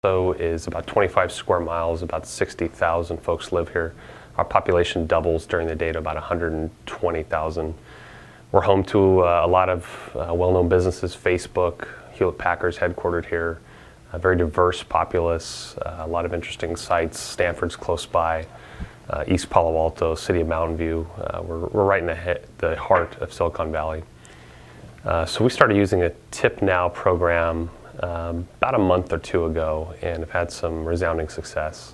Alto is about 25 square miles, about 60,000 folks live here. Our population doubles during the day to about 120,000. We're home to a lot of well-known businesses, Facebook, Hewlett-Packard's headquartered here, a very diverse populace, a lot of interesting sites. Stanford's close by, East Palo Alto, city of Mountain View. We're right in the heart of Silicon Valley. So we started using a TipNow program about a month or two ago and have had some resounding success.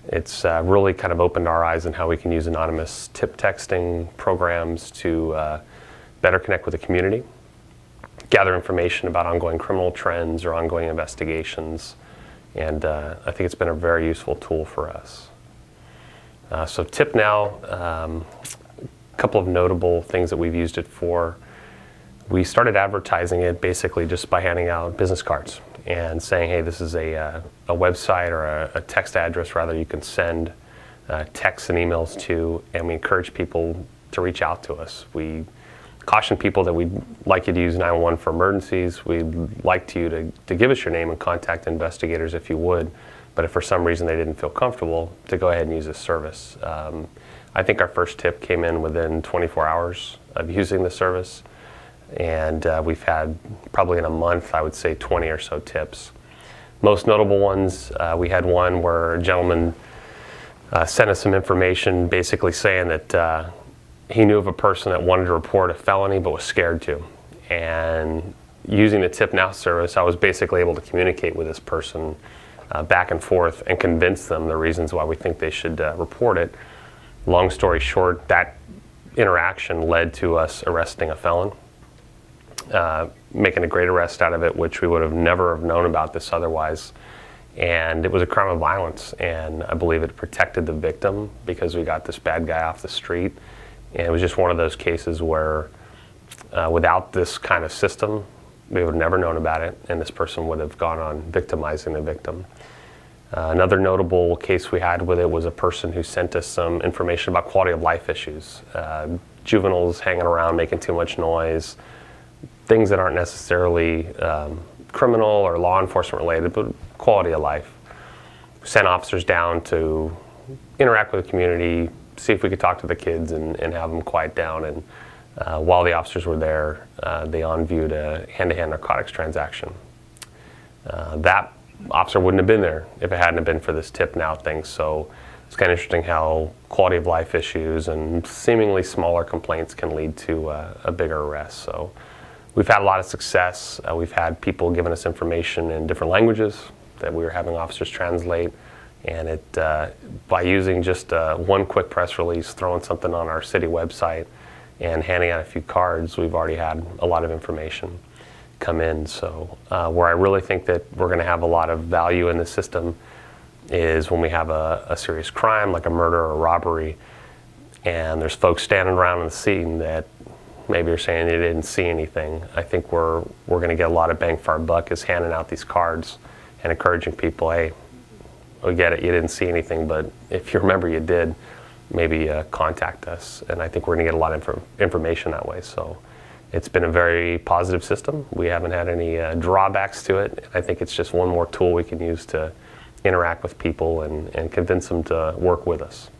It's really kind of opened our eyes on how we can use anonymous tip texting programs to better connect with the community, gather information about ongoing criminal trends or ongoing investigations, and I think it's been a very useful tool for us. So TipNow, a couple of notable things that we've used it for. We started advertising it basically just by handing out business cards and saying, hey, this is a website or a text address rather you can send texts and emails to, and we encourage people to reach out to us. We caution people that we'd like you to use 911 for emergencies. We'd like you to give us your name and contact investigators if you would, but if for some reason they didn't feel comfortable, to go ahead and use this service. I think our first tip came in within 24 hours of using the service. And we've had probably in a month, I would say 20 or so tips. Most notable ones, we had one where a gentleman sent us some information basically saying that he knew of a person that wanted to report a felony but was scared to. And using the TipNow service, I was basically able to communicate with this person back and forth and convince them the reasons why we think they should report it. Long story short, that interaction led to us arresting a felon. Making a great arrest out of it, which we would have never have known about this otherwise. And it was a crime of violence, and I believe it protected the victim because we got this bad guy off the street. And it was just one of those cases where without this kind of system, we would have never known about it, and this person would have gone on victimizing the victim. Another notable case we had with it was a person who sent us some information about quality of life issues. Juveniles hanging around, making too much noise, things that aren't necessarily criminal or law enforcement related, but quality of life. We sent officers down to interact with the community, see if we could talk to the kids and have them quiet down. And while the officers were there, they on-viewed a hand-to-hand narcotics transaction. That officer wouldn't have been there if it hadn't have been for this TipNow thing. So it's kind of interesting how quality of life issues and seemingly smaller complaints can lead to a bigger arrest. So we've had a lot of success. We've had people giving us information in different languages that we were having officers translate. And it by using just one quick press release, throwing something on our city website, and handing out a few cards, we've already had a lot of information come in. So where I really think that we're going to have a lot of value in the system is when we have a serious crime like a murder or a robbery, and there's folks standing around in the scene that maybe are saying they didn't see anything. I think we're going to get a lot of bang for our buck is handing out these cards and encouraging people, hey, we get it, you didn't see anything, but if you remember you did, maybe contact us. And I think we're going to get a lot of information that way. So it's been a very positive system. We haven't had any drawbacks to it. I think it's just one more tool we can use to interact with people and convince them to work with us.